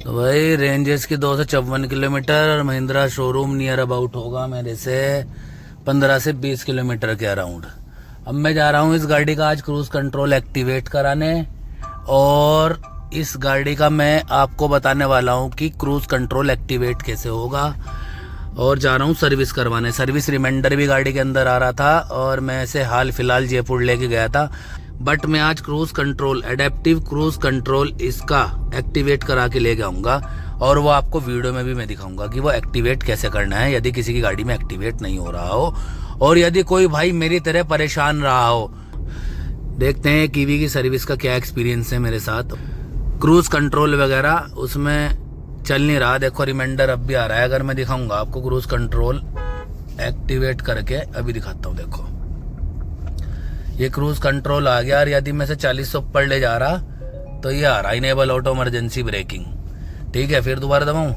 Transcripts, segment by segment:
तो भाई रेंज इसकी 254 किलोमीटर और महिंद्रा शोरूम नियर अबाउट होगा मेरे से 15 से 20 किलोमीटर के अराउंड। अब मैं जा रहा हूँ इस गाड़ी का आज क्रूज कंट्रोल एक्टिवेट कराने, और इस गाड़ी का मैं आपको बताने वाला हूँ कि क्रूज कंट्रोल एक्टिवेट कैसे होगा, और जा रहा हूँ सर्विस करवाने। सर्विस रिमाइंडर भी गाड़ी के अंदर आ रहा था और मैं इसे हाल फिलहाल जयपुर लेके गया था, बट मैं आज cruise control adaptive cruise control इसका एक्टिवेट करा के ले जाऊंगा, और वो आपको वीडियो में भी मैं दिखाऊंगा कि वो एक्टिवेट कैसे करना है यदि किसी की गाड़ी में एक्टिवेट नहीं हो रहा हो, और यदि कोई भाई मेरी तरह परेशान रहा हो। देखते हैं कीवी की सर्विस का क्या एक्सपीरियंस है मेरे साथ। क्रूज कंट्रोल वगैरह उसमें चल नहीं रहा, देखो रिमाइंडर अब भी आ रहा है। अगर मैं दिखाऊंगा आपको क्रूज कंट्रोल एक्टिवेट करके, अभी दिखाता हूँ। देखो ये क्रूज कंट्रोल आ गया, और यदि मैं से 40 से ऊपर ले जा रहा तो ये आ रहा इनेबल ऑटो इमरजेंसी ब्रेकिंग। ठीक है, फिर दोबारा दबाऊं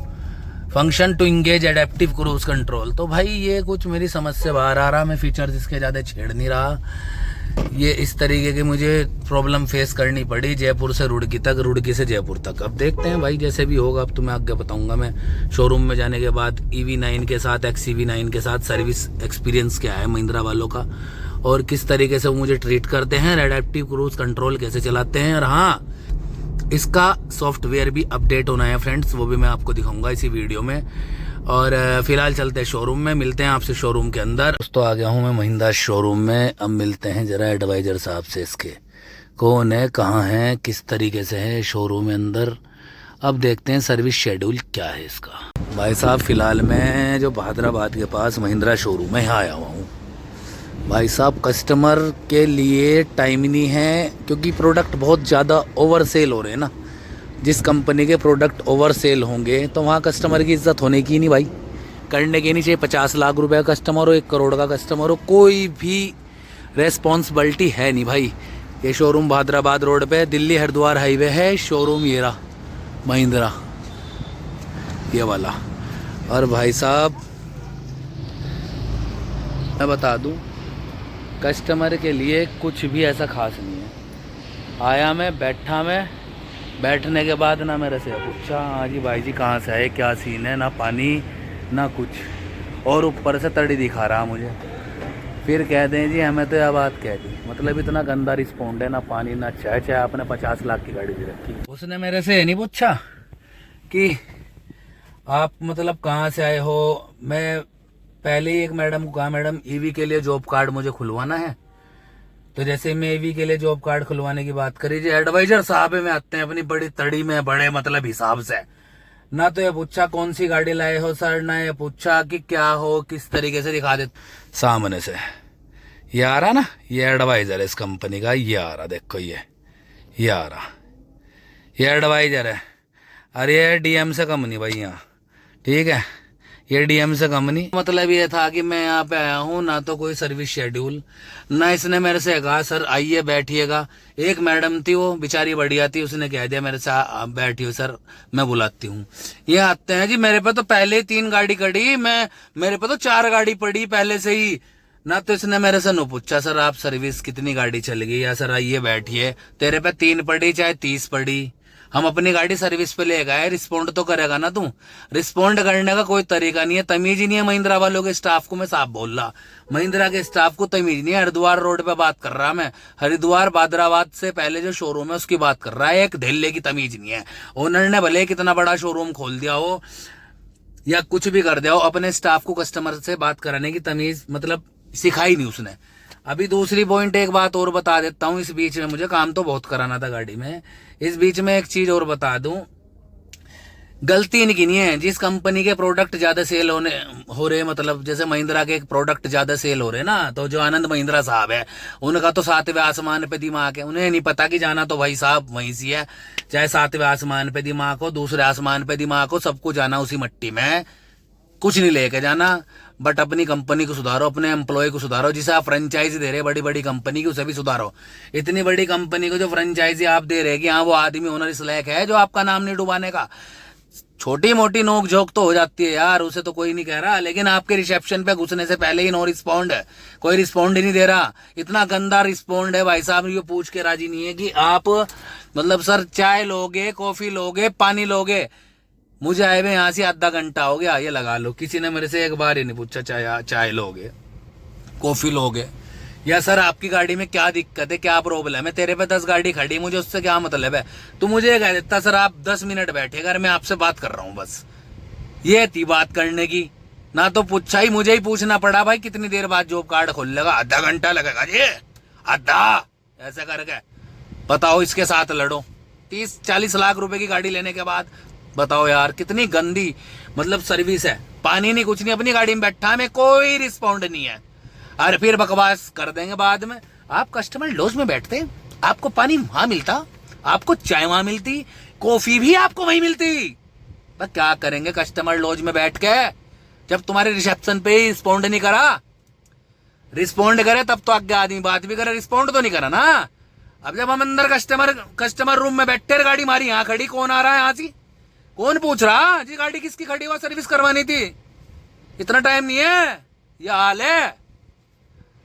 function to engage adaptive cruise control. तो भाई ये कुछ मेरी समझ से बाहर आ रहा, मैं फीचर्स इसके ज्यादा छेड़ नहीं रहा। ये इस तरीके की मुझे प्रॉब्लम फेस करनी पड़ी जयपुर से रुड़की तक, रुड़की से जयपुर तक। अब देखते हैं भाई जैसे भी होगा, अब तुम्हें आगे बताऊंगा मैं शोरूम में जाने के बाद EV9 के साथ XCV9 के साथ सर्विस एक्सपीरियंस क्या है महिंद्रा वालों का, और किस तरीके से वो मुझे ट्रीट करते हैं, एडेप्टिव क्रूज कंट्रोल कैसे चलाते हैं। और हाँ, इसका सॉफ्टवेयर भी अपडेट होना है फ्रेंड्स, वो भी मैं आपको दिखाऊंगा इसी वीडियो में। और फिलहाल चलते हैं शोरूम में, मिलते हैं आपसे शोरूम के अंदर। दोस्तों आ गया हूँ मैं महिंद्रा शोरूम में, अब मिलते हैं जरा एडवाइजर साहब से, इसके कौन है, कहाँ है, किस तरीके से है शोरूम में अंदर। अब देखते हैं सर्विस शेड्यूल क्या है इसका। भाई साहब फिलहाल मैं जो बहादुराबाद के पास महिंद्रा शोरूम है यहाँ आया हुआ हूँ। भाई साहब कस्टमर के लिए टाइम नहीं है, क्योंकि प्रोडक्ट बहुत ज़्यादा ओवर सेल हो रहे हैं ना। जिस कंपनी के प्रोडक्ट ओवर सेल होंगे तो वहाँ कस्टमर की इज्जत होने की नहीं भाई, करने की नहीं चाहिए। 50 लाख रुपए का कस्टमर हो, 1 करोड़ का कस्टमर हो, कोई भी रेस्पॉन्सिबिलिटी है नहीं भाई। ये शोरूम बहादुराबाद रोड पे दिल्ली हरिद्वार हाईवे है, शोरूम ये रहा महिंद्रा ये वाला। और भाई साहब मैं बता दूं, कस्टमर के लिए कुछ भी ऐसा खास नहीं है। आया मैं, बैठा मैं, बैठने के बाद ना मेरे से पूछा हाँ जी भाई जी कहाँ से आए, क्या सीन है, ना पानी ना कुछ, और ऊपर से तड़ी दिखा रहा मुझे। फिर कह दें जी हमें तो यह बात कह दी, मतलब इतना गंदा रिस्पॉन्ड है, ना पानी ना चाय। चाहे आपने 50 लाख की गाड़ी दे रखी। उसने मेरे से नहीं पूछा कि आप मतलब कहाँ से आए हो। मैं पहले ही एक मैडम को कहा, मैडम EV के लिए जॉब कार्ड मुझे खुलवाना है। तो जैसे मैं EV के लिए जॉब कार्ड खुलवाने की बात करी, जो एडवाइजर साहब में आते हैं अपनी बड़ी तड़ी में, बड़े मतलब हिसाब से। ना तो ये पूछा कौन सी गाड़ी लाए हो सर, ना ये पूछा कि क्या हो, किस तरीके से दिखा दे सामने से। ये आ रहा ना, ये एडवाइजर है इस कंपनी का, ये आ रहा, देखो ये आ रहा, ये एडवाइजर है। अरे ये DM से कम नहीं भाई यहाँ, ठीक है, ये DM से कम नहीं। मतलब ये था कि मैं यहाँ पे आया हूँ, ना तो कोई सर्विस शेड्यूल, ना इसने मेरे से कहा सर आइए बैठिएगा। एक मैडम थी वो बेचारी बढ़िया थी, उसने कह दिया मेरे से बैठिए सर मैं बुलाती हूँ। ये आते हैं जी, मेरे पे तो पहले ही 3 गाड़ी खड़ी, मेरे पे तो 4 गाड़ी पड़ी पहले से ही। ना तो इसने मेरे से न पूछा सर आप सर्विस कितनी गाड़ी चल गई, या सर आइए बैठिए तेरे पे 3 पड़ी चाहे 30 पड़ी, हम अपनी गाड़ी सर्विस पे ले गए, रिस्पॉन्ड तो करेगा ना तू। रिस्पॉन्ड करने का कोई तरीका नहीं है, तमीज ही नहीं है महिंद्रा वालों के स्टाफ को। मैं साफ बोल रहा, महिंद्रा के स्टाफ को तमीज नहीं है। हरिद्वार रोड पे बात कर रहा मैं, हरिद्वार बहादुराबाद से पहले जो शोरूम है उसकी बात कर रहा है। एक धेल्ले की तमीज नहीं है। ओनर ने भले कितना बड़ा शोरूम खोल दिया हो या कुछ भी कर दिया हो, अपने स्टाफ को कस्टमर से बात कराने की तमीज मतलब सिखाई नहीं उसने। अभी दूसरी पॉइंट एक बात और बता देता हूँ, इस बीच में मुझे काम तो बहुत कराना था गाड़ी में। इस बीच में एक चीज और बता दूं, गलती इनकी नहीं है। जिस कंपनी के प्रोडक्ट ज्यादा सेल हो रहे, मतलब जैसे महिंद्रा के प्रोडक्ट ज्यादा सेल हो रहे ना, तो जो आनंद महिंद्रा साहब है उनका तो 7वें आसमान पे दिमाग है। उन्हें नहीं पता कि जाना तो भाई साहब वहीं से है, चाहे 7वें आसमान पे दिमाग हो, दूसरे आसमान पे दिमाग हो, सबको जाना उसी मट्टी में, कुछ नहीं लेके जाना। बट अपनी कंपनी को सुधारो, अपने एम्प्लॉय को सुधारो। जिसे आप फ्रेंचाइजी दे रहे बड़ी बड़ी कंपनी की, उसे भी सुधारो। इतनी बड़ी कंपनी को जो फ्रेंचाइजी आप दे रहे कि हाँ वो आदमी ओनर इस लायक है जो आपका नाम नहीं डुबाने का। छोटी मोटी नोक झोंक तो हो जाती है यार, उसे तो कोई नहीं कह रहा, लेकिन आपके रिसेप्शन पे घुसने से पहले ही नो रिस्पॉन्ड है, कोई रिस्पॉन्ड ही नहीं दे रहा। इतना गंदा रिस्पॉन्ड है भाई साहब, ये पूछ के राजी नहीं है कि आप मतलब सर चाय लोगे, कॉफी लोगे, पानी लोगे, मुझे आए हुए यहाँ से आधा घंटा हो गया, ये लगा लो, किसी ने मेरे से एक बार ही नहीं पूछा चाय लोगे, कॉफी लोगे, या सर आपकी गाड़ी में क्या दिक्कत है, क्या प्रॉब्लम है, तेरे पे 10 गाड़ी खड़ी, मुझे उससे क्या मतलब है। तो मुझे ये कह देता सर आप 10 मिनट बैठे अगर मैं आपसे बात कर रहा हूँ, बस ये थी बात करने की। ना तो पूछा ही, मुझे ही पूछना पड़ा भाई कितनी देर बाद जॉब कार्ड खोल लेगा, आधा घंटा लगेगा जी, आधा, ऐसा करके बताओ इसके साथ लड़ो। 30-40 लाख रुपए की गाड़ी लेने के बाद बताओ यार कितनी गंदी मतलब सर्विस है। पानी नहीं कुछ नहीं, अपनी गाड़ी में बैठा में कोई रिस्पॉन्ड नहीं है, और फिर बकवास कर देंगे बाद में। आप कस्टमर लॉज में बैठते, आपको पानी वहां मिलता, आपको चाय वहां मिलती, कॉफी भी आपको वहीं मिलती, पर क्या करेंगे कस्टमर लॉज में बैठ के, जब तुम्हारे रिसेप्शन पे ही रिस्पॉन्ड नहीं करा। रिस्पॉन्ड करे तब तो आगे आदमी बात भी करे, रिस्पॉन्ड तो नहीं करा ना। अब जब हम अंदर कस्टमर रूम में बैठे, गाड़ी मारी यहाँ खड़ी, कौन आ रहा है यहाँ से, कौन पूछ रहा जी गाड़ी किसकी खड़ी हुआ, सर्विस करवानी थी, इतना टाइम नहीं है, ये हाल है।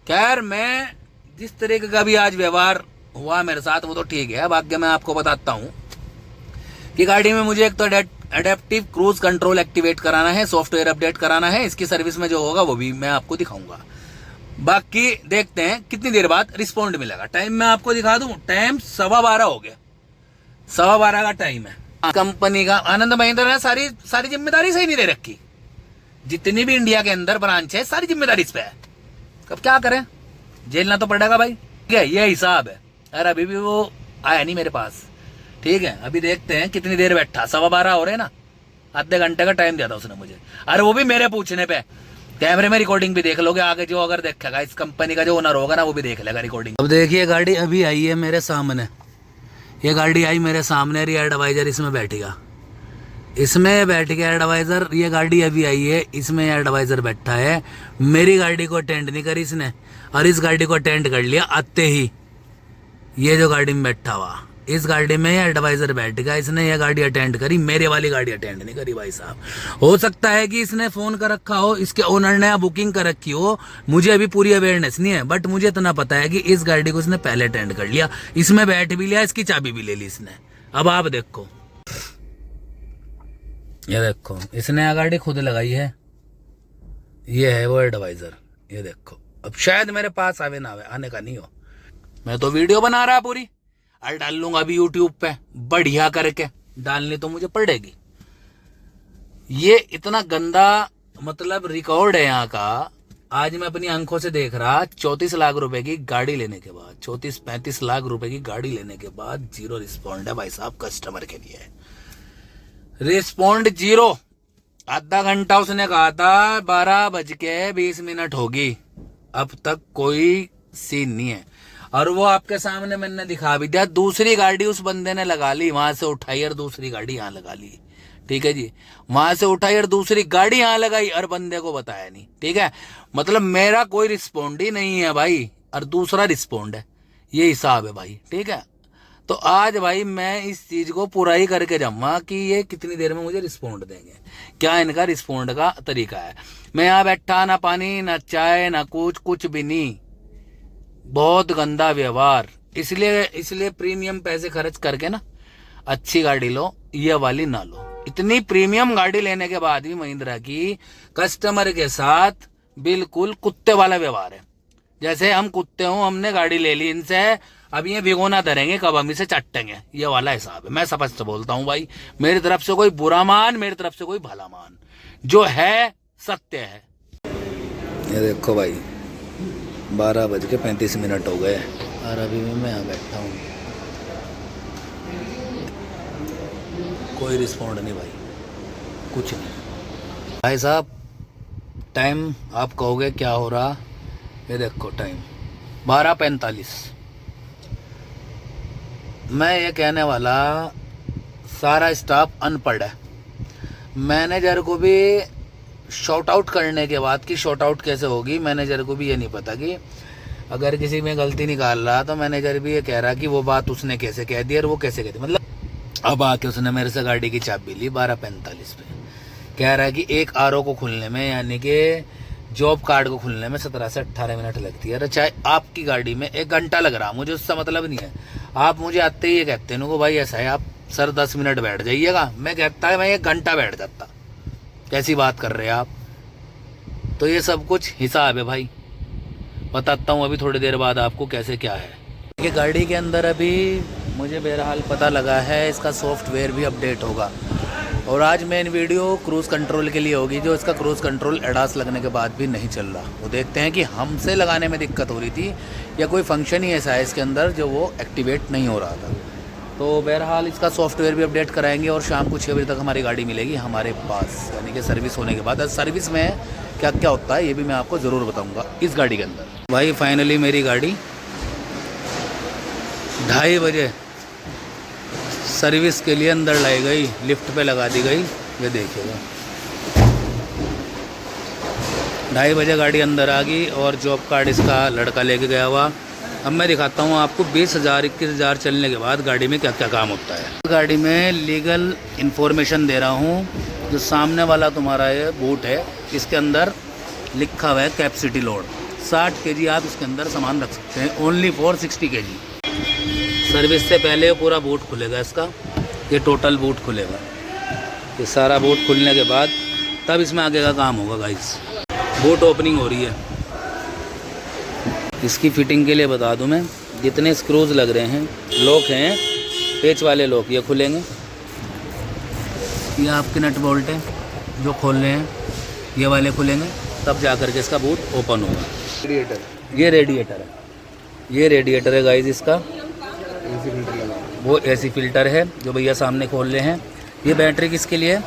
खैर मैं जिस तरीके का भी आज व्यवहार हुआ मेरे साथ वो तो ठीक है। अब आगे मैं आपको बताता हूँ कि गाड़ी में मुझे एक तो एडेप्टिव क्रूज कंट्रोल एक्टिवेट कराना है, सॉफ्टवेयर अपडेट कराना है, इसकी सर्विस में जो होगा वो भी मैं आपको दिखाऊंगा। बाकी देखते हैं कितनी देर बाद रिस्पॉन्ड मिलेगा। टाइम मैं आपको दिखा दूं, टाइम 12:15 हो गया, 12:15 का टाइम है। कंपनी का आनंद महिंद्रा ने सारी जिम्मेदारी सही नहीं दे रखी, जितनी भी इंडिया के अंदर ब्रांच है सारी जिम्मेदारी इस पे है। अब क्या करें, झेलना तो पड़ेगा भाई, ठीक है, ये हिसाब है। अरे अभी भी वो आया नहीं मेरे पास, ठीक है, अभी देखते हैं कितनी देर बैठा, 12:15 हो रहे ना, आधे घंटे का टाइम दिया था उसने मुझे, अरे वो भी मेरे पूछने पे। कैमरे में रिकॉर्डिंग भी देख लोगे, आगे जो अगर देखेगा इस कंपनी का जो ओनर होगा ना वो भी देख लेगा रिकॉर्डिंग। अब देखिए गाड़ी अभी आई है मेरे सामने, ये गाड़ी आई मेरे सामने, एडवाइजर इसमें बैठेगा, इसमें बैठ गया एडवाइजर। ये गाड़ी अभी आई है, इसमें एडवाइजर बैठा है, मेरी गाड़ी को अटेंड नहीं करी इसने, और इस गाड़ी को अटेंड कर लिया आते ही। ये जो गाड़ी में बैठा हुआ, इस गाड़ी में एडवाइजर बैठ गया, इसने ये गाड़ी अटेंड करी, मेरे वाली गाड़ी अटेंड नहीं करी भाई साहब। हो सकता है कि इसने फोन कर रखा हो, इसके ओनर ने बुकिंग कर रखी हो, मुझे अभी पूरी अवेयरनेस नहीं है, बट मुझे इतना पता है कि इस गाड़ी को इसने पहले अटेंड कर लिया, इसमें बैठ भी लिया, इसकी चाबी भी ले ली इसने। अब आप देखो, ये देखो इसने गाड़ी खुद लगाई है, ये है वो एडवाइजर, ये देखो। अब शायद मेरे पास आवे ना आवे, आने का नहीं हो, मैं तो वीडियो बना रहा पूरी, और डाल लूंगा अभी यूट्यूब पे बढ़िया करके, डालनी तो मुझे पड़ेगी। ये इतना गंदा मतलब रिकॉर्ड है यहाँ का, आज मैं अपनी आंखों से देख रहा, 34 लाख रुपए की गाड़ी लेने के बाद, 34-35 लाख रुपए की गाड़ी लेने के बाद जीरो रिस्पॉन्ड है भाई साहब कस्टमर के लिए, रिस्पॉन्ड जीरो। आधा घंटा उसने कहा था, 12:20 होगी, अब तक कोई सीन नहीं है। और वो आपके सामने मैंने दिखा भी दिया, दूसरी गाड़ी उस बंदे ने लगा ली, वहां से उठाई और दूसरी गाड़ी यहाँ लगा ली, ठीक है जी, वहां से उठाई और दूसरी गाड़ी यहाँ लगाई और बंदे को बताया नहीं, ठीक है, मतलब मेरा कोई रिस्पॉन्ड ही नहीं है भाई, और दूसरा रिस्पॉन्ड है, ये हिसाब है भाई, ठीक है। तो आज भाई मैं इस चीज को पूरा ही करके जाऊंगा कि ये कितनी देर में मुझे रिस्पॉन्ड देंगे, क्या इनका रिस्पॉन्ड का तरीका है। मैं यहाँ बैठा, ना पानी ना चाय ना कुछ भी नहीं, बहुत गंदा व्यवहार। इसलिए प्रीमियम पैसे खर्च करके ना अच्छी गाड़ी लो, ये वाली ना लो। इतनी प्रीमियम गाड़ी लेने के बाद भी महिंद्रा की कस्टमर के साथ बिल्कुल कुत्ते वाला व्यवहार है, जैसे हम कुत्ते हों, हमने गाड़ी ले ली इनसे, अब ये भिगोना धरेंगे कब हम इसे चट्टेंगे, ये वाला हिसाब है। मैं स्पष्ट बोलता हूँ भाई, मेरी तरफ से कोई बुरा मान, मेरी तरफ से कोई भला मान, जो है सत्य है। ये देखो भाई 12:35 हो गए और अभी भी मैं यहाँ बैठा हूँ, कोई रिस्पॉन्ड नहीं भाई, कुछ नहीं भाई साहब। टाइम आप कहोगे क्या हो रहा, ये देखो टाइम 12:45। मैं ये कहने वाला, सारा स्टाफ अनपढ़ है, मैनेजर को भी शॉर्ट आउट करने के बाद कि शॉर्ट आउट कैसे होगी, मैनेजर को भी ये नहीं पता कि अगर किसी में गलती निकाल रहा तो मैनेजर भी ये कह रहा कि वो बात उसने कैसे कह दी और वो कैसे कह दी। मतलब अब आके उसने मेरे से गाड़ी की चाबी ली 12:45 पे, कह रहा है कि एक आरओ को खुलने में, यानी कि जॉब कार्ड को खुलने में 17 से 18 मिनट लगती है। अरे चाहे आपकी गाड़ी में 1 घंटा लग रहा, मुझे उससे मतलब नहीं है। आप मुझे आते ही ये कहते हैं को भाई ऐसा है, आप सर 10 मिनट बैठ जाइएगा। मैं कहता है मैं 1 घंटा बैठ जाता। कैसी बात कर रहे हैं आप? तो ये सब कुछ हिसाब है भाई। बताता हूँ अभी थोड़ी देर बाद आपको कैसे क्या है। ये गाड़ी के अंदर अभी मुझे बहरहाल पता लगा है इसका सॉफ्टवेयर भी अपडेट होगा। और आज मेन वीडियो क्रूज़ कंट्रोल के लिए होगी, जो इसका क्रूज़ कंट्रोल एडास लगने के बाद भी नहीं चल रहा। वो देखते हैं कि हमसे लगाने में दिक्कत हो रही थी या कोई फंक्शन ही ऐसा है इसके अंदर जो वो एक्टिवेट नहीं हो रहा था। तो बहरहाल इसका सॉफ्टवेयर भी अपडेट कराएंगे और शाम को 6 बजे तक हमारी गाड़ी मिलेगी हमारे पास, यानी कि सर्विस होने के बाद। सर्विस में क्या क्या होता है ये भी मैं आपको ज़रूर बताऊँगा इस गाड़ी के अंदर। भाई फाइनली मेरी गाड़ी 2:30 बजे सर्विस के लिए अंदर लाई गई, लिफ्ट पे लगा दी गई। ये देखिएगा 2:30 बजे गाड़ी अंदर आ गई और जॉब कार्ड इसका लड़का लेके गया हुआ। अब मैं दिखाता हूँ आपको 20,000 21,000 चलने के बाद गाड़ी में क्या क्या काम होता है। गाड़ी में लीगल इन्फॉर्मेशन दे रहा हूँ। जो सामने वाला तुम्हारा ये बूट है, इसके अंदर लिखा हुआ है कैपेसिटी लोड 60 kg आप इसके अंदर सामान रख सकते हैं, ओनली फॉर 60 kg। सर्विस से पहले पूरा बूट खुलेगा इसका, ये टोटल बूट खुलेगा। ये सारा बूट खुलने के बाद तब इसमें आगे का काम होगा गाइस। बूट ओपनिंग हो रही है। इसकी फिटिंग के लिए बता दूं मैं, जितने स्क्रूज लग रहे हैं, लॉक हैं पेच वाले लॉक, ये खुलेंगे। ये आपके नट बोल्ट है जो खोलने हैं, ये वाले खुलेंगे, तब जा कर के इसका बूट ओपन होगा। ये रेडिएटर है, ये रेडिएटर है गाइस इसका। वो एसी फिल्टर है जो भैया सामने खोल रहे हैं। ये बैटरी किसके लिए है?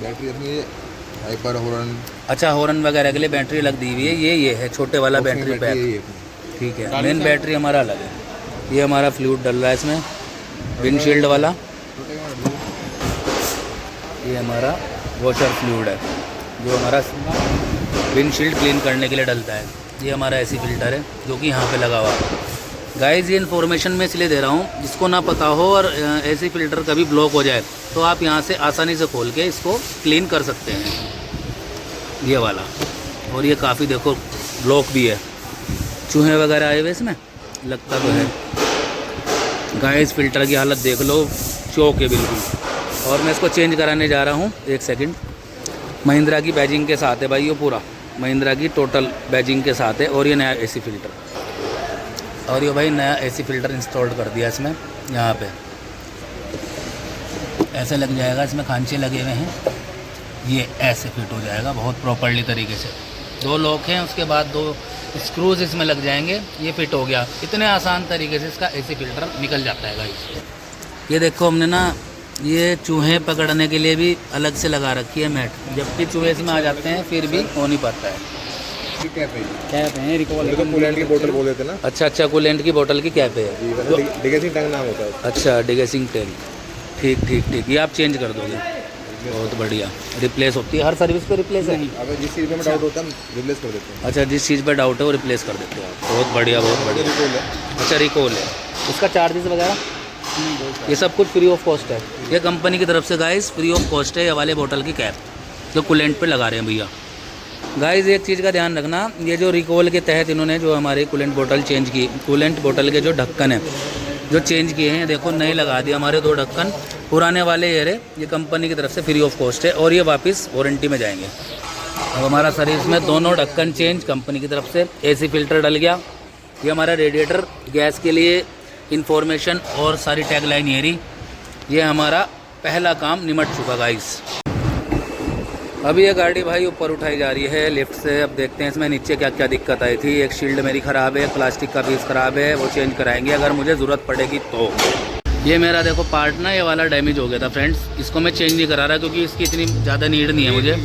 बैटरी अपनी हाइपर हॉर्न, अच्छा हॉर्न वगैरह के लिए बैटरी लग दी हुई है। ये है छोटे वाला बैटरी पैक, ठीक है। मेन बैटरी हमारा अलग है। ये हमारा फ्लूइड डल रहा है इसमें, विंडशील्ड वाला। ये हमारा वॉशर फ्लूइड है जो हमारा विंडशील्ड क्लीन करने के लिए डलता है। ये हमारा एसी फिल्टर है जो कि यहाँ पे लगा हुआ है। गाइस ये इन्फॉर्मेशन मैं इसलिए दे रहा हूँ, जिसको ना पता हो और एसी फिल्टर कभी ब्लॉक हो जाए तो आप यहाँ से आसानी से खोल के इसको क्लीन कर सकते हैं, ये वाला। और ये काफ़ी देखो ब्लॉक भी है, चूहे वगैरह आए हुए इसमें लगता तो है। गाइस फिल्टर की हालत देख लो, चौक है बिल्कुल। और मैं इसको चेंज कराने जा रहा हूँ, 1 सेकंड। महिंद्रा की बैजिंग के साथ है भाई, ये पूरा महिंद्रा की टोटल बैजिंग के साथ है। और ये नया एसी फिल्टर, और ये भाई नया एसी फिल्टर इंस्टॉल कर दिया इसमें। यहाँ पे ऐसे लग जाएगा, इसमें खांचे लगे हुए हैं, ये ऐसे फिट हो जाएगा बहुत प्रॉपर्ली तरीके से। 2 लॉक हैं, उसके बाद 2 स्क्रूज इसमें लग जाएंगे, ये फिट हो गया। इतने आसान तरीके से इसका एसी फिल्टर निकल जाता है गाइस। ये देखो हमने ना ये चूहे पकड़ने के लिए भी अलग से लगा रखी है मैट, जबकि चूहे इसमें आ जाते हैं फिर भी हो नहीं पाता है। कैप है कूलेंट की बोतल बोल देते ना। अच्छा कूलेंट की बोतल की कैप है, डिगेसिंग टैंक नाम होता है। अच्छा डिगेसिंग टैंक, ठीक। ये आप चेंज कर दोगे, बहुत बढ़िया। रिप्लेस होती है हर सर्विस पे, रिप्लेस है। अगर जिस चीज़ में डाउट होता है हम रिप्लेस कर देते हैं। अच्छा जिस चीज़ पर डाउट है वो रिप्लेस कर देते हैं, बहुत बढ़िया। रिकॉल है। अच्छा रिकॉल है, उसका चार्जेस वगैरह ये सब कुछ फ्री ऑफ कॉस्ट है। ये कंपनी की तरफ से गाइस फ्री ऑफ कॉस्ट है ये वाले बोतल की कैप जो कूलेंट पे लगा रहे हैं भैया। गाइस एक चीज़ का ध्यान रखना, ये जो रिकॉल के तहत इन्होंने जो हमारी कूलेंट बोतल चेंज की, कूलेंट बोतल के जो ढक्कन है जो चेंज किए हैं, देखो नए लगा दिए हमारे 2 ढक्कन। पुराने वाले ये कंपनी की तरफ से फ्री ऑफ कॉस्ट है और ये वापस वारंटी में जाएंगे। अब हमारा सर्विस में दोनों ढक्कन चेंज कंपनी की तरफ से। एसी फिल्टर डल गया, ये हमारा रेडिएटर गैस के लिए इन्फॉर्मेशन और सारी टैगलाइन ये रही। ये हमारा पहला काम निमट चुका गाइस। अभी ये गाड़ी भाई ऊपर उठाई जा रही है लिफ्ट से। अब देखते हैं इसमें नीचे क्या क्या दिक्कत आई थी। एक शील्ड मेरी ख़राब है, प्लास्टिक का पीस ख़राब है, वो चेंज कराएंगे अगर मुझे ज़रूरत पड़ेगी तो। ये मेरा देखो पार्ट ना ये वाला डैमेज हो गया था फ्रेंड्स, इसको मैं चेंज नहीं करा रहा क्योंकि इसकी इतनी ज़्यादा नीड नहीं है मुझे।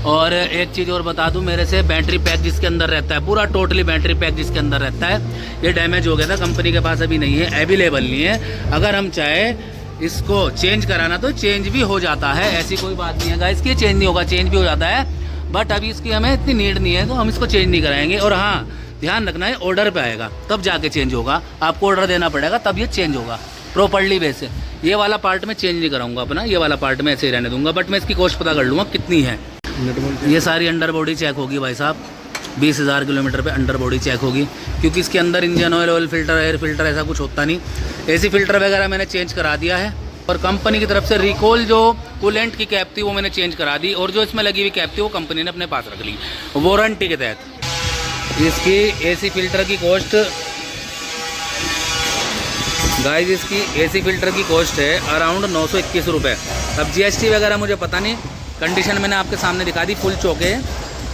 और एक चीज़ और बता दूं, मेरे से बैटरी पैक जिसके अंदर रहता है, पूरा टोटली बैटरी पैक जिसके अंदर रहता है, ये डैमेज हो गया था। कंपनी के पास अभी नहीं है, अवेलेबल नहीं है। अगर हम चाहे इसको चेंज कराना तो चेंज भी हो जाता है, ऐसी कोई बात नहीं है गाइस कि चेंज नहीं होगा, चेंज भी हो जाता है। बट अभी इसकी हमें इतनी नीड नहीं है तो हम इसको चेंज नहीं कराएंगे। और हाँ ध्यान रखना है, ऑर्डर पे आएगा तब जाके चेंज होगा, आपको ऑर्डर देना पड़ेगा तब ये चेंज होगा प्रॉपर्ली वैसे। ये वाला पार्ट में चेंज नहीं कराऊंगा अपना, ये वाला पार्ट में ऐसे ही रहने दूंगा। बट मैं इसकी कॉस्ट पता कर लूँगा कितनी है। ये सारी अंडर बॉडी चेक होगी भाई साहब, 20,000 किलोमीटर पे अंडर बॉडी चेक होगी, क्योंकि इसके अंदर engine oil, oil filter, air filter ऐसा कुछ होता नहीं। एसी फिल्टर वगैरह मैंने चेंज करा दिया है, और कंपनी की तरफ से रिकॉल जो कूलेंट की कैप थी वो मैंने चेंज करा दी, और जो इसमें लगी हुई कैप थी वो कंपनी ने अपने पास रख ली वारंटी के तहत। इसकी एसी फिल्टर की कॉस्ट गाइस, इसकी एसी फिल्टर की कॉस्ट है अराउंड 921 रुपये। अब जीएसटी वगैरह मुझे पता नहीं, कंडीशन मैंने आपके सामने दिखा दी, फुल चौके है,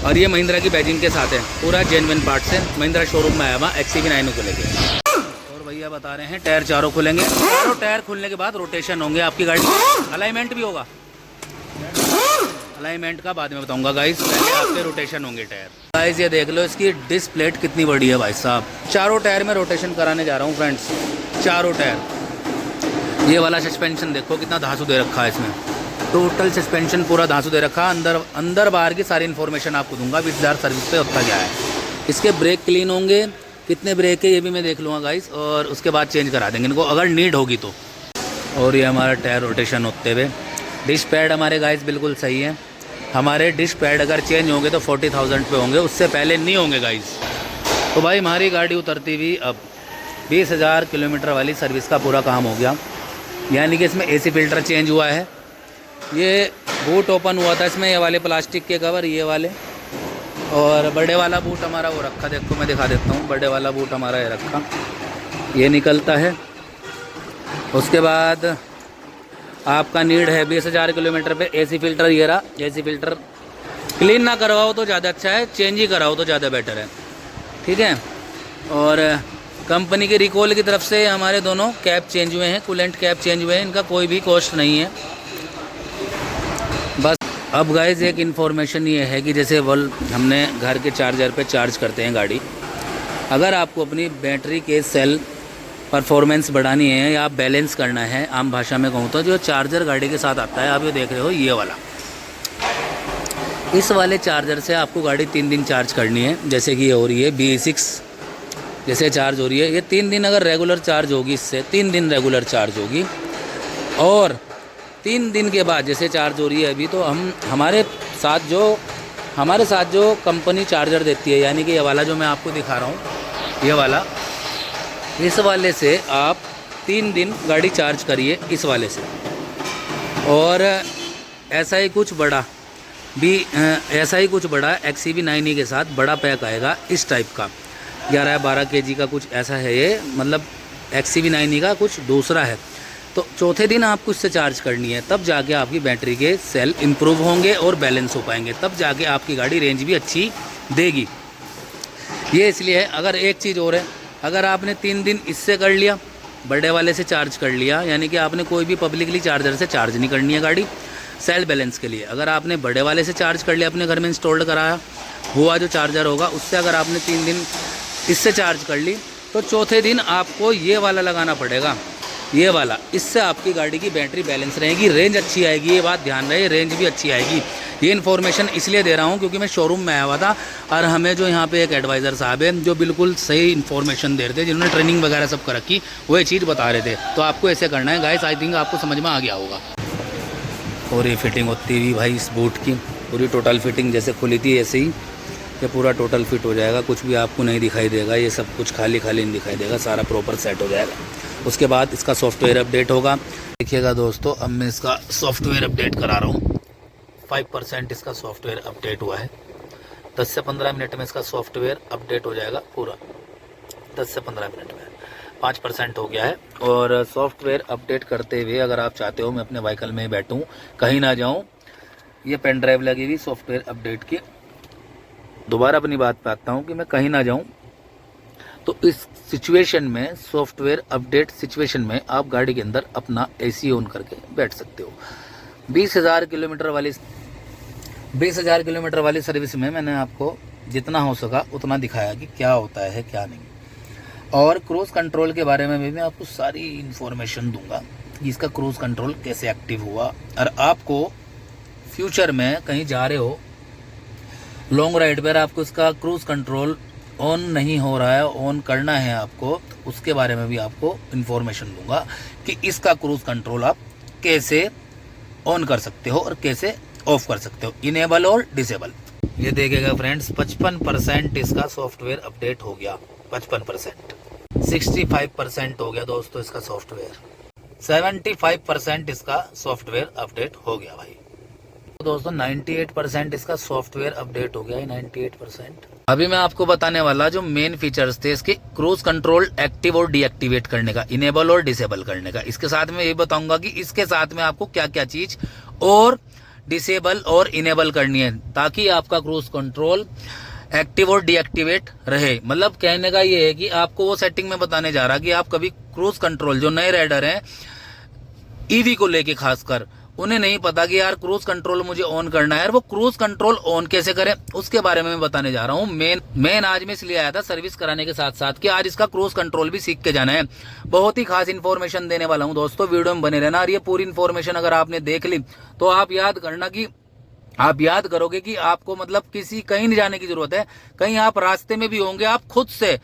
और ये महिंद्रा की बैजिंग के साथ है, पूरा जेन्युइन पार्ट से महिंद्रा शोरूम में आया हुआ XCV9 को लेके। और भैया बता रहे हैं टायर चारों खुलेंगे, चारों टायर खुलने के बाद रोटेशन होंगे आपकी गाड़ी, अलाइनमेंट भी होगा, अलाइनमेंट का बाद में बताऊंगा गाइस, पहले आपके रोटेशन होंगे टायर। गाइस ये देख लो इसकी डिस्क प्लेट कितनी बड़ी है भाई साहब, चारों टायर में रोटेशन कराने जा रहा हूँ फ्रेंड्स, चारों टायर। ये वाला सस्पेंशन देखो कितना धांसू दे रखा है इसमें, टोटल सस्पेंशन पूरा धांसू दे रखा, अंदर बाहर की सारी इन्फॉर्मेशन आपको दूंगा 20,000 सर्विस पे होता क्या है। इसके ब्रेक क्लीन होंगे, कितने ब्रेक है ये भी मैं देख लूँगा गाइस, और उसके बाद चेंज करा देंगे इनको अगर नीड होगी तो। और ये हमारा टायर रोटेशन होते हुए, डिश पैड हमारे गाइस बिल्कुल सही है, हमारे डिश पैड अगर चेंज होंगे तो 40,000 पे होंगे, उससे पहले नहीं होंगे गाइस। तो भाई हमारी गाड़ी उतरती हुई अब 20,000 किलोमीटर वाली सर्विस का पूरा काम हो गया, यानी कि इसमें एसी फिल्टर चेंज हुआ है, ये बूट ओपन हुआ था इसमें, ये वाले प्लास्टिक के कवर ये वाले, और बड़े वाला बूट हमारा वो रखा, देखो मैं दिखा देता हूँ, बड़े वाला बूट हमारा ये रखा, ये निकलता है। उसके बाद आपका नीड है 20,000 किलोमीटर पे एसी फिल्टर, ये रहा एसी फिल्टर, क्लीन ना करवाओ तो ज़्यादा अच्छा है, चेंज ही कराओ तो ज़्यादा बेटर है, ठीक है। और कंपनी के रिकॉल की तरफ से हमारे दोनों कैप चेंज हुए हैं, कूलेंट कैप चेंज हुए हैं, इनका कोई भी कॉस्ट नहीं है। बस अब गाइस एक इन्फॉर्मेशन ये है कि जैसे हमने घर के चार्जर पे चार्ज करते हैं गाड़ी, अगर आपको अपनी बैटरी के सेल परफॉर्मेंस बढ़ानी है या बैलेंस करना है, आम भाषा में कहूँ तो जो चार्जर गाड़ी के साथ आता है, आप ये देख रहे हो ये वाला, इस वाले चार्जर से आपको गाड़ी 3 दिन चार्ज करनी है, जैसे कि ये हो रही है BE6 जैसे चार्ज हो रही है, ये 3 दिन अगर रेगुलर चार्ज होगी, इससे 3 दिन रेगुलर चार्ज होगी, और 3 दिन के बाद जैसे चार्ज हो रही है अभी, तो हमारे साथ जो कंपनी चार्जर देती है, यानी कि ये वाला जो मैं आपको दिखा रहा हूँ, ये वाला, इस वाले से आप 3 दिन गाड़ी चार्ज करिए इस वाले से। और ऐसा ही कुछ बड़ा XCV9 के साथ बड़ा पैक आएगा इस टाइप का, 11-12 kg का कुछ ऐसा है ये, मतलब XCV9 का कुछ दूसरा है। तो चौथे दिन आपको इससे चार्ज करनी है, तब जाके आपकी बैटरी के सेल इंप्रूव होंगे और बैलेंस हो पाएंगे, तब जाके आपकी गाड़ी रेंज भी अच्छी देगी। ये इसलिए है। अगर एक चीज़ और है, अगर आपने 3 दिन इससे कर लिया, बड़े वाले से चार्ज कर लिया, यानी कि आपने कोई भी पब्लिकली चार्जर से चार्ज नहीं करनी है गाड़ी सेल बैलेंस के लिए, अगर आपने बड़े वाले से चार्ज कर लिया, अपने घर में इंस्टॉल्ड कराया हुआ जो चार्जर होगा उससे अगर आपने 3 दिन इससे चार्ज कर ली, तो चौथे दिन आपको ये वाला लगाना पड़ेगा, ये वाला। इससे आपकी गाड़ी की बैटरी बैलेंस रहेगी, रेंज अच्छी आएगी, ये बात ध्यान रहे, रेंज भी अच्छी आएगी। ये इन्फॉर्मेशन इसलिए दे रहा हूँ क्योंकि मैं शोरूम में आया हुआ था, और हमें जो यहाँ पे एक एडवाइज़र साहब है जो बिल्कुल सही इन्फॉर्मेशन दे रहे थे, जिन्होंने ट्रेनिंग वगैरह सब कर रखी, वो ये चीज़ बता रहे थे। तो आपको ऐसे करना है गाइस, आई थिंक आपको समझ में आ गया होगा। और ये फिटिंग होती हुई भाई इस बूट की पूरी टोटल फिटिंग जैसे खुली थी ऐसे ही ये पूरा टोटल फिट हो जाएगा, कुछ भी आपको नहीं दिखाई देगा, ये सब कुछ खाली नहीं दिखाई देगा, सारा प्रॉपर सेट हो जाएगा। उसके बाद इसका सॉफ्टवेयर अपडेट होगा। देखिएगा दोस्तों, अब मैं इसका सॉफ्टवेयर अपडेट करा रहा हूँ। 5% इसका सॉफ्टवेयर अपडेट हुआ है, 10 से 15 मिनट में इसका सॉफ्टवेयर अपडेट हो जाएगा पूरा, 10 से 15 मिनट में 5% हो गया है। और सॉफ्टवेयर अपडेट करते हुए अगर आप चाहते हो मैं अपने व्हीकल में बैठूं, कहीं ना जाऊं, ये पेन ड्राइव लगी हुई सॉफ्टवेयर अपडेट की, दोबारा अपनी बात पे आता हूं कि मैं कहीं ना जाऊं, तो इस सिचुएशन में, सॉफ्टवेयर अपडेट सिचुएशन में आप गाड़ी के अंदर अपना AC ऑन करके बैठ सकते हो। 20,000 किलोमीटर वाली सर्विस में मैंने आपको जितना हो सका उतना दिखाया कि क्या होता है क्या नहीं। और क्रूज कंट्रोल के बारे में भी मैं आपको सारी इन्फॉर्मेशन दूंगा कि इसका क्रूज कंट्रोल कैसे एक्टिव हुआ, और आपको फ्यूचर में कहीं जा रहे हो लॉन्ग राइड पर, आपको इसका क्रूज कंट्रोल ऑन नहीं हो रहा है, ऑन करना है आपको, तो उसके बारे में भी आपको इन्फॉर्मेशन दूंगा कि इसका क्रूज कंट्रोल आप कैसे ऑन कर सकते हो और कैसे ऑफ कर सकते हो, इनेबल और डिसेबल। ये देखिएगा फ्रेंड्स, 55% इसका सॉफ्टवेयर अपडेट हो गया, 55%, 65% हो गया दोस्तों इसका सॉफ्टवेयर, 75% इसका सॉफ्टवेयर अपडेट हो गया भाई। तो दोस्तों 98% इसका सॉफ्टवेयर अपडेट हो गया है, 98%। अभी मैं आपको बताने वाला जो मेन फीचर्स थे इसके क्रूज कंट्रोल एक्टिव और डीएक्टिवेट करने का, इनेबल और डिसेबल करने का। इसके साथ में ये बताऊंगा कि इसके साथ में आपको क्या क्या चीज और डिसेबल और इनेबल करनी है ताकि आपका क्रूज कंट्रोल एक्टिव और डीएक्टिवेट रहे। मतलब कहने का ये है कि आपको वो सेटिंग में बताने जा रहा कि आप कभी क्रूज कंट्रोल, जो नए राइडर हैं ईवी को लेके खासकर, उन्हें नहीं पता कि यार क्रूज कंट्रोल मुझे ऑन करना है, और वो क्रूज कंट्रोल ऑन कैसे करें उसके बारे में मैं बताने जा रहा हूँ। मेन आज मैं इसलिए आया था सर्विस कराने के साथ साथ कि आज इसका क्रूज कंट्रोल भी सीख के जाना है। बहुत ही खास इन्फॉर्मेशन देने वाला हूँ दोस्तों, वीडियो में बने रहना। और ये पूरी इन्फॉर्मेशन अगर आपने देख ली तो आप याद करना कि आप याद करोगे कि आपको मतलब कहीं नहीं जाने की जरूरत है। कहीं आप रास्ते में भी होंगे, आप खुद से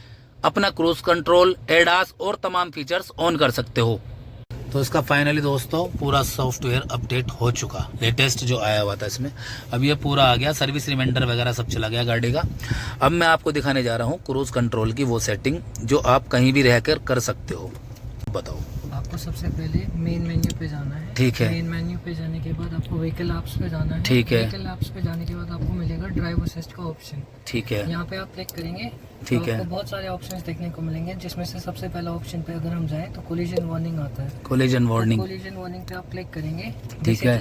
अपना क्रूज कंट्रोल, एडास और तमाम फीचर्स ऑन कर सकते हो। तो इसका फाइनली दोस्तों पूरा सॉफ्टवेयर अपडेट हो चुका, लेटेस्ट जो आया हुआ था इसमें अब ये पूरा आ गया, सर्विस रिमाइंडर वगैरह सब चला गया गाड़ी का। अब मैं आपको दिखाने जा रहा हूँ क्रूज कंट्रोल की वो सेटिंग जो आप कहीं भी रहकर कर सकते हो। बताओ। आपको सबसे पहले मेन मेन्यू पे जाना है। ठीक है। मेन मेन्यू पे जाने के बाद आपको व्हीकल ऐप्स पे जाना है। ठीक है। व्हीकल ऐप्स पे जाने के बाद आपको मिलेगा ड्राइव असिस्ट का ऑप्शन। ठीक है। यहाँ पे आप क्लिक करेंगे ठीक तो है। आपको बहुत सारे ऑप्शंस देखने को मिलेंगे, जिसमें से सबसे पहला ऑप्शन पे अगर हम जाएं तो कोलिजन वार्निंग आता है। Collision warning. कोलिजन वार्निंग पे आप क्लिक करेंगे। ठीक है।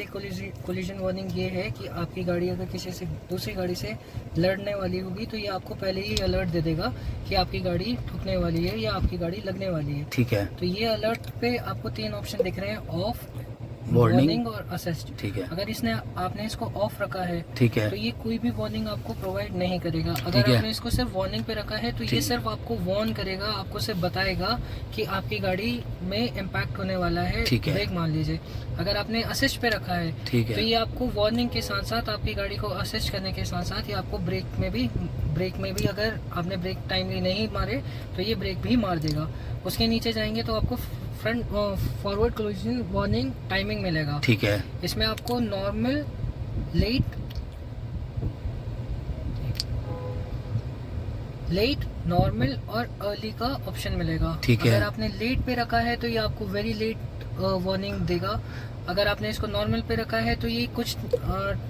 कोलिजन वार्निंग ये है कि आपकी गाड़ी अगर किसी से दूसरी गाड़ी से लड़ने वाली होगी तो ये आपको पहले ही अलर्ट दे देगा कि आपकी गाड़ी ठुकने वाली है या आपकी गाड़ी लगने वाली है। ठीक है। तो ये अलर्ट पे आपको 3 ऑप्शन दिख रहे हैं, ऑफ, वार्निंग और असिस्ट। ठीक है। अगर आपने इसको ऑफ रखा है ठीक है। तो ये कोई भी वार्निंग आपको प्रोवाइड नहीं करेगा। ठीक अगर है। आपने इसको सिर्फ वार्निंग पे रखा है तो ये सिर्फ आपको वार्न करेगा, आपको सिर्फ बताएगा कि आपकी गाड़ी में इम्पैक्ट होने वाला है, ठीक है। ब्रेक मान लीजिए। अगर आपने असिस्ट पे रखा है ठीक है। तो ये आपको वार्निंग के साथ साथ आपकी गाड़ी को असिस्ट करने के साथ साथ ये आपको ब्रेक में भी अगर आपने ब्रेक टाइमली नहीं मारे तो ये ब्रेक भी मार देगा। उसके नीचे जाएंगे तो आपको front forward collision warning timing मिलेगा। ठीक है। इसमें आपको नॉर्मल, लेट, नॉर्मल और अर्ली का ऑप्शन मिलेगा। ठीक है। अगर आपने लेट पे रखा है तो ये आपको वेरी लेट वार्निंग देगा। अगर आपने इसको नॉर्मल पे रखा है तो ये कुछ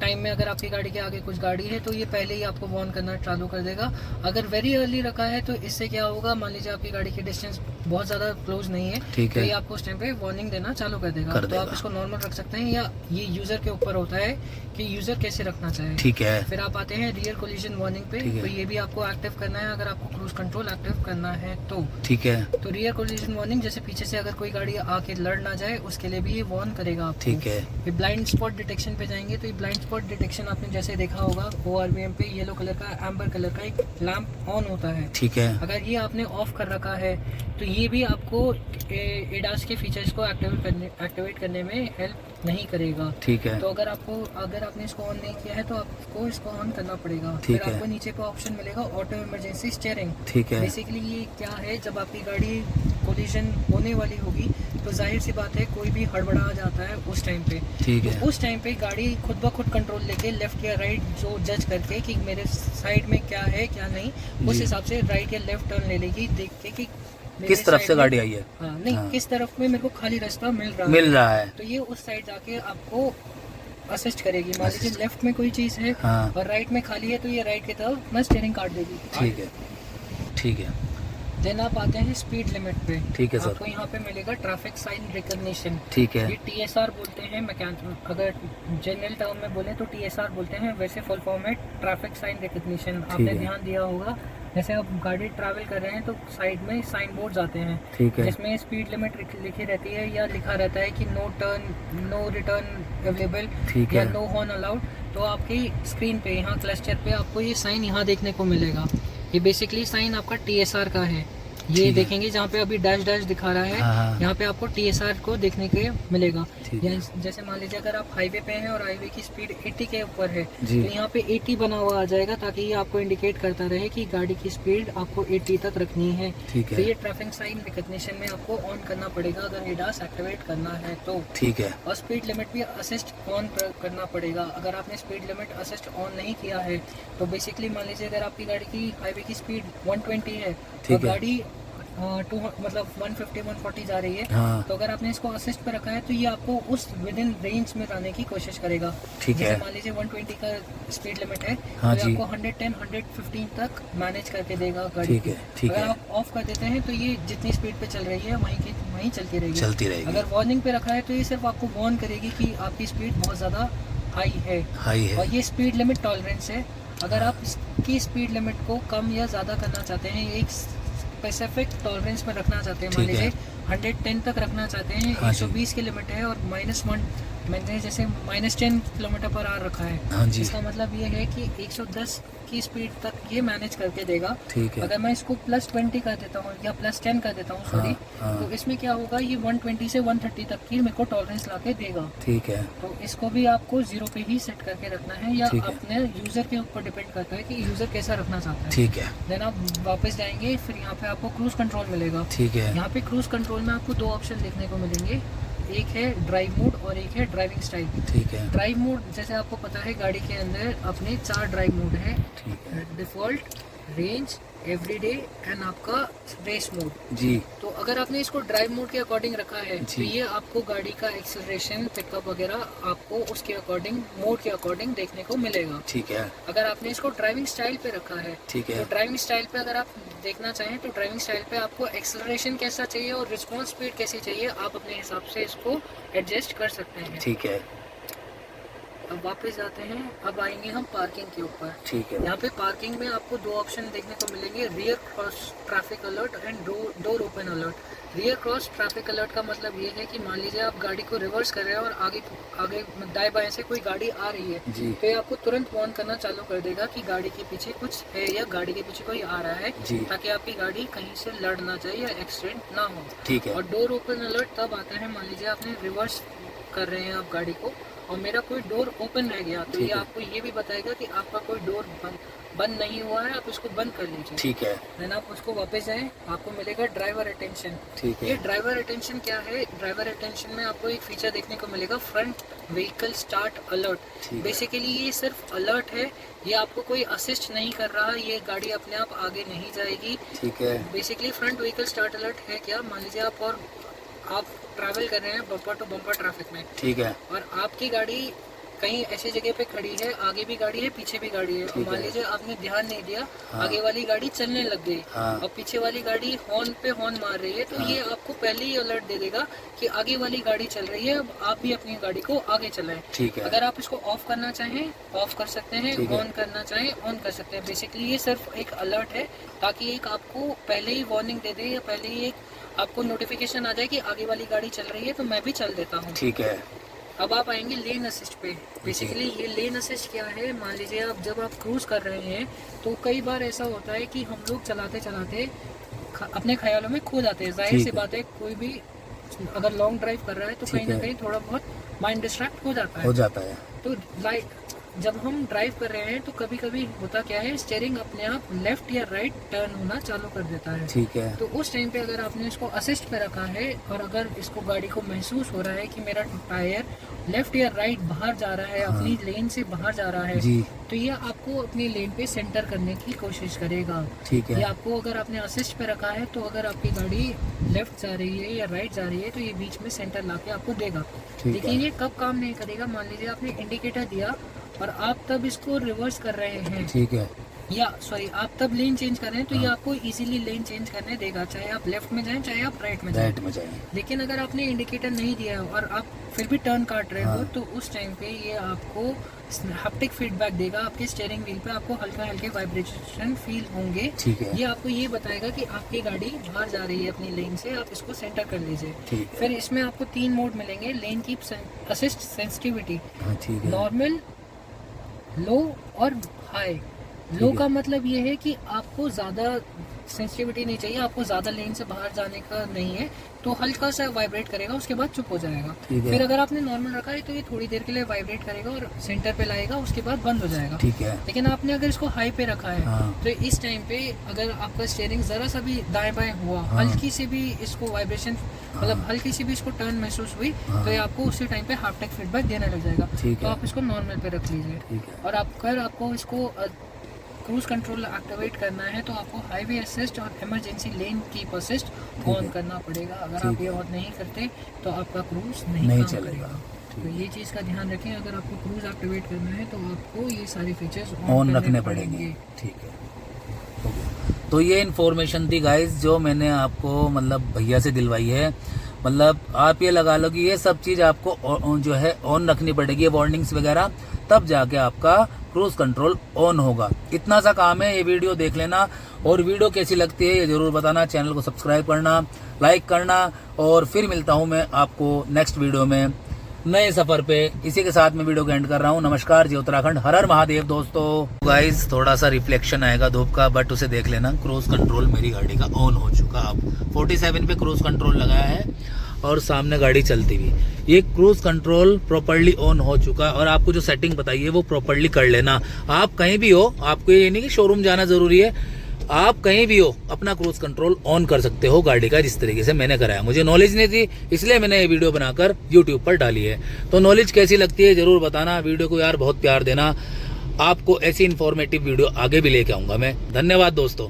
टाइम में अगर आपकी गाड़ी के आगे कुछ गाड़ी है तो ये पहले ही आपको वार्न करना चालू कर देगा। अगर वेरी अर्ली रखा है तो इससे क्या होगा, मान लीजिए आपकी गाड़ी की डिस्टेंस बहुत ज़्यादा क्लोज नहीं है ठीक तो है। ये आपको उस टाइम पे वार्निंग देना चालू कर देगा। तो आप इसको नॉर्मल रख सकते हैं या ये यूज़र के ऊपर होता है कि यूज़र कैसे रखना चाहे। ठीक है। फिर आप आते हैं रियर कोलिजन वार्निंग पे, तो ये भी आपको एक्टिव करना है अगर आपको क्रूज कंट्रोल एक्टिव करना है तो। ठीक है। तो रियर कोलिजन वार्निंग जैसे पीछे से अगर कोई गाड़ी आके लड़ ना जाए उसके लिए भी ये वार्न करेगा आपको। ठीक है। फिर ब्लाइंड स्पॉट डिटेक्शन पे जाएंगे तो ये ब्लाइंड स्पॉट डिटेक्शन आपने जैसे देखा होगा ORVM पे येलो कलर का, एम्बर कलर का एक लैंप ऑन होता है। ठीक है। अगर ये आपने ऑफ कर रखा है तो ये भी आपको एडास के फीचर्स को एक्टिवेट करने में हेल्प नहीं करेगा। ठीक है। तो अगर आपने इसको ऑन नहीं किया है तो आपको इसको ऑन करना पड़ेगा। ठीक फिर है। आपको नीचे पे ऑप्शन मिलेगा ऑटो इमरजेंसी स्टीयरिंग। ठीक है। बेसिकली ये क्या है, जब आपकी गाड़ी कोलिजन होने वाली होगी तो जाहिर सी बात है कोई भी हड़बड़ा जाता है उस टाइम पे। ठीक है। उस टाइम पे गाड़ी खुद ब खुद कंट्रोल लेके लेफ्ट या राइट जो जज करके कि मेरे साइड में क्या है क्या नहीं, उस हिसाब से राइट या लेफ्ट टर्न ले लेगी, देख के कि किस तरफ से गाड़ी आई है। हाँ, नहीं हाँ। किस तरफ में मेरे को खाली रास्ता मिल रहा है तो ये उस साइड जाके आपको असिस्ट करेगी। मान लीजिए लेफ्ट में कोई चीज़ है हाँ। और राइट में खाली है तो ये राइट की तरफ मैं स्टीयरिंग काट देगी। ठीक है। ठीक है। देन आप आते हैं स्पीड लिमिट पे। ठीक है सर। आपको यहाँ पे मिलेगा ट्रैफिक साइन रिकॉग्निशन। ठीक है। ये TSR बोलते हैं, अगर जनरल टर्म में बोले तो TSR बोलते हैं, वैसे फुल फॉर्म है ट्रैफिक साइन रिकॉग्निशन। आपने ध्यान दिया होगा जैसे आप गाड़ी ट्रैवल कर रहे हैं तो साइड में साइन बोर्ड आते हैं। ठीक है। जिसमें स्पीड लिमिट लिखी रहती है या लिखा रहता है कि no turn, no return available या नो हॉर्न अलाउड। तो आपकी स्क्रीन पे यहाँ क्लस्टर पे आपको ये साइन यहाँ देखने को मिलेगा। ये बेसिकली साइन आपका TSR का है। ये देखेंगे जहाँ पे अभी डैश डैश दिखा रहा है, हाँ। यहाँ पे आपको TSR को देखने के मिलेगा। जैसे मान लीजिए अगर आप हाईवे पे हैं और हाईवे की स्पीड 80 के ऊपर है तो यहाँ पे 80 बना हुआ आ जाएगा ताकि ये आपको इंडिकेट करता रहे कि गाड़ी की स्पीड आपको 80 तक रखनी है। तो ये ट्रैफिक साइन रिकॉग्निशन में आपको ऑन करना पड़ेगा अगर एडास एक्टिवेट करना है तो। ठीक है। और स्पीड लिमिट भी असिस्ट ऑन करना पड़ेगा। अगर आपने स्पीड लिमिट असिस्ट ऑन नहीं किया है तो बेसिकली मान लीजिए अगर आपकी गाड़ी की हाईवे की स्पीड 120 है तो गाड़ी मतलब 150 140 जा रही है, हाँ। तो अगर आपने इसको असिस्ट पे रखा है तो ये आपको उस विद इन रेंज में लाने की कोशिश करेगा। ठीक जैसे है। मान लीजिए 120 का स्पीड लिमिट है, हाँ तो जी। आपको 110 115 तक मैनेज करके देगा गाड़ी ठीक की। है, ठीक अगर है। आप ऑफ कर देते हैं तो ये जितनी स्पीड पे चल रही है वहीं चलती रहेगी। चलती रहेगी। अगर वार्निंग पे रखा है तो ये सिर्फ आपको वार्न करेगी कि आपकी स्पीड बहुत ज़्यादा हाई है, हाई है। और ये स्पीड लिमिट टॉलरेंस है। अगर आप इसकी स्पीड लिमिट को कम या ज़्यादा करना चाहते हैं, एक स्पेसिफिक टॉलरेंस में रखना चाहते हैं, मान ठीक है। लीजिए 110 तक रखना चाहते हैं, हाँ जी। 120 की लिमिट है और -1 मैंने जैसे -10 किलोमीटर पर आवर रखा है, हाँ जी। इसका मतलब ये है कि 110 की स्पीड तक ये मैनेज करके देगा। ठीक है। अगर मैं इसको +20 कर देता हूँ या +10 कर देता हूँ, सॉरी, हाँ। तो इसमें क्या होगा, ये 120 से 130 तक की मेरे को टॉलरेंस ला के देगा। ठीक है। तो इसको भी आपको 0 पे ही सेट करके रखना है, या ठीक है। अपने यूज़र के ऊपर डिपेंड करता है कि यूज़र कैसा रखना चाहता है। ठीक है। देन आप वापस जाएंगे, फिर यहाँ पे आपको क्रूज कंट्रोल मिलेगा। ठीक है। यहाँ पे क्रूज कंट्रोल में आपको 2 ऑप्शन देखने को मिलेंगे, एक है ड्राइव मोड और एक है ड्राइविंग स्टाइल। ठीक है। ड्राइव मोड जैसे आपको पता है गाड़ी के अंदर अपने 4 ड्राइव मोड है, ठीक है। डिफ़ॉल्ट, रेंज, एवरीडे एंड आपका रेस मोड। जी। तो अगर आपने इसको ड्राइव मोड के अकॉर्डिंग रखा है तो जी। ये आपको गाड़ी का एक्सेलरेशन, पिकअप वगैरह आपको उसके अकॉर्डिंग, मोड के अकॉर्डिंग देखने को मिलेगा। ठीक है। अगर आपने इसको ड्राइविंग स्टाइल पे रखा है, ठीक है। तो ड्राइविंग स्टाइल पे अगर आप देखना चाहें तो ड्राइविंग स्टाइल पे आपको एक्सेलरेशन कैसा चाहिए और रिस्पॉन्स स्पीड कैसी चाहिए, आप अपने हिसाब से इसको एडजस्ट कर सकते हैं। ठीक है। अब वापस जाते हैं, अब आएंगे हम पार्किंग के ऊपर। ठीक है। यहाँ पे पार्किंग में आपको 2 ऑप्शन देखने को मिलेंगे, rear cross traffic alert and door open alert. Rear cross traffic alert का मतलब ये है कि मान लीजिए आप गाड़ी को रिवर्स कर रहे हैं और आगे दाएं बाएं से कोई गाड़ी आ रही है, जी। तो ये आपको तुरंत वार्न करना चालू कर देगा कि गाड़ी के पीछे कुछ है या गाड़ी के पीछे कोई आ रहा है, जी। ताकि आपकी गाड़ी कहीं से लड़ ना जाए या एक्सीडेंट ना हो। ठीक है। और डोर ओपन अलर्ट तब आता है, मान लीजिए आपने रिवर्स कर रहे हैं आप गाड़ी को और मेरा कोई डोर ओपन रह गया, तो ठीक ये है। आपको ये भी बताएगा कि आपका कोई डोर बंद नहीं हुआ है, आप इसको बंद कर लीजिए। ठीक है। देन आप उसको वापस जाएं, आपको मिलेगा ड्राइवर अटेंशन। ठीक है। ये ड्राइवर अटेंशन क्या है? ड्राइवर अटेंशन में आपको एक फीचर देखने को मिलेगा, फ्रंट व्हीकल स्टार्ट अलर्ट। ठीक है। बेसिकली ये सिर्फ अलर्ट है, ये आपको कोई असिस्ट नहीं कर रहा, ये गाड़ी अपने आप आगे नहीं जाएगी। ठीक है। Basically front vehicle start alert है क्या, मान लीजिए आप ट्रैवल कर रहे हैं बम्पर टू बम्पर ट्रैफिक में, ठीक है। और आपकी गाड़ी कहीं ऐसी जगह पे खड़ी है, आगे भी गाड़ी है पीछे भी गाड़ी है, और ठीक मान है। लीजिए आपने ध्यान नहीं दिया, हाँ। आगे वाली गाड़ी चलने लग गई, हाँ। और पीछे वाली गाड़ी हॉर्न पे हॉर्न मार रही है, तो हाँ। ये आपको पहले ही अलर्ट दे देगा कि आगे वाली गाड़ी चल रही है, अब आप भी अपनी गाड़ी को आगे चलाएं। ठीक है। अगर आप इसको ऑफ करना चाहें ऑफ कर सकते हैं, ठीक है। ऑन करना चाहें ऑन कर सकते हैं। बेसिकली ये सिर्फ एक अलर्ट है, ताकि एक आपको पहले ही वार्निंग दे दे या पहले ही एक आपको नोटिफिकेशन आ जाए कि आगे वाली गाड़ी चल रही है, तो मैं भी चल देता हूँ। ठीक है। अब आप आएंगे लेन असिस्ट पे। बेसिकली ये लेन असिस्ट क्या है, मान लीजिए आप जब आप क्रूज कर रहे हैं तो कई बार ऐसा होता है कि हम लोग चलाते चलाते अपने ख्यालों में खो जाते हैं। जाहिर ठीक सी है। बात है, कोई भी अगर लॉन्ग ड्राइव कर रहा है तो ठीक कहीं ना है। कहीं थोड़ा बहुत माइंड डिस्ट्रैक्ट हो जाता हो है। जाता है। तो जब हम ड्राइव कर रहे हैं तो कभी कभी होता क्या है, स्टीयरिंग अपने आप लेफ्ट या राइट टर्न होना चालू कर देता है। ठीक है। तो उस टाइम पे अगर आपने इसको असिस्ट पे रखा है और अगर इसको गाड़ी को महसूस हो रहा है कि मेरा टायर लेफ्ट या राइट बाहर जा रहा है, हाँ। अपनी लेन से बाहर जा रहा है, जी। तो ये आपको अपनी लेन पे सेंटर करने की कोशिश करेगा। ठीक ये है। आपको अगर आपने असिस्ट पे रखा है तो अगर आपकी गाड़ी लेफ्ट जा रही है या राइट जा रही है तो ये बीच में सेंटर लाके आपको देगा। ठीक लेकिन है। ये कब काम नहीं करेगा, मान लीजिए आपने इंडिकेटर दिया और आप तब इसको रिवर्स कर रहे हैं, ठीक है। या सॉरी आप तब लेन चेंज कर रहे हैं, तो ये हाँ। आपको इजीली लेन चेंज करने देगा, चाहे आप लेफ्ट में जाएं चाहे आप राइट में जाएं। राइट में जाएंगे। लेकिन अगर आपने इंडिकेटर नहीं दिया है और आप फिर भी टर्न काट रहे हो, हाँ। तो उस टाइम पे ये आपको हैप्टिक फीडबैक देगा, आपके स्टीयरिंग व्हील पे आपको हल्का हल्के वाइब्रेशन फील होंगे। ठीक है। ये आपको ये बताएगा कि आपकी गाड़ी बाहर जा रही है अपनी लेन से, आप इसको सेंटर कर लीजिए। ठीक है। फिर इसमें आपको 3 मोड मिलेंगे, लेन कीप असिस्ट, सेंसिटिविटी, हाँ, ठीक है। नॉर्मल, लो और हाई। लो का मतलब ये है कि आपको ज़्यादा सेंसिटिविटी नहीं चाहिए, आपको ज़्यादा लेन से बाहर जाने का नहीं है, तो हल्का सा वाइब्रेट करेगा, उसके बाद चुप हो जाएगा। ठीक है। फिर अगर आपने नॉर्मल रखा है तो ये थोड़ी देर के लिए वाइब्रेट करेगा और सेंटर पे लाएगा, उसके बाद बंद हो जाएगा। ठीक है। लेकिन आपने अगर इसको हाई पे रखा है, हाँ। तो इस टाइम पे अगर आपका स्टीयरिंग ज़रा सा भी दाएं बाएं हुआ, हाँ। हल्की सी भी इसको वाइब्रेशन मतलब हल्की सी भी इसको टर्न महसूस हुई, हाँ। तो ये आपको उसी टाइम पे हैप्टिक फीडबैक देने लग जाएगा। ठीक तो है। आप इसको नॉर्मल पे रख लीजिए। ठीक है। और आपको इसको क्रूज कंट्रोल एक्टिवेट करना है तो आपको हाईवे असिस्ट और emergency lane keep assist on करना पड़ेगा। अगर आप ये ऑन नहीं करते तो आपका क्रूज नहीं चलेगा। तो ये चीज़ का ध्यान रखें, अगर आपको क्रूज एक्टिवेट करना है तो आपको ये सारे फीचर्स ऑन रखने पड़ेंगे। ठीक है, तो ये इन्फॉर्मेशन थी गाइस जो मैंने आपको मतलब भैया से दिलवाई है। मतलब आप ये लगा लो कि ये सब चीज़ आपको जो है ऑन रखनी पड़ेगी, वार्निंग्स वगैरह, तब जाके आपका क्रूज कंट्रोल ऑन होगा। इतना सा काम है, ये वीडियो देख लेना और वीडियो कैसी लगती है ये जरूर बताना, चैनल को सब्सक्राइब करना, लाइक करना और फिर मिलता हूँ मैं आपको नेक्स्ट वीडियो में नए सफर पे। इसी के साथ मैं वीडियो को एंड कर रहा हूँ। नमस्कार जी, उत्तराखंड, हर हर महादेव दोस्तों। गाइस थोड़ा सा रिफ्लेक्शन आएगा धूप का, बट उसे देख लेना। क्रूज कंट्रोल मेरी गाड़ी का ऑन हो चुका। अब 47 पे क्रूज कंट्रोल लगाया है और सामने गाड़ी चलती हुई, ये क्रूज कंट्रोल प्रॉपर्ली ऑन हो चुका। और आपको जो सेटिंग बताई है वो प्रॉपर्ली कर लेना। आप कहीं भी हो, आपको ये नहीं कि शोरूम जाना जरूरी है, आप कहीं भी हो अपना क्रूज कंट्रोल ऑन कर सकते हो गाड़ी का, जिस तरीके से मैंने कराया। मुझे नॉलेज नहीं थी इसलिए मैंने ये वीडियो बनाकर यूट्यूब पर डाली है। तो नॉलेज कैसी लगती है जरूर बताना। वीडियो को यार बहुत प्यार देना। आपको ऐसी इन्फॉर्मेटिव वीडियो आगे भी लेके आऊंगा मैं। धन्यवाद दोस्तों।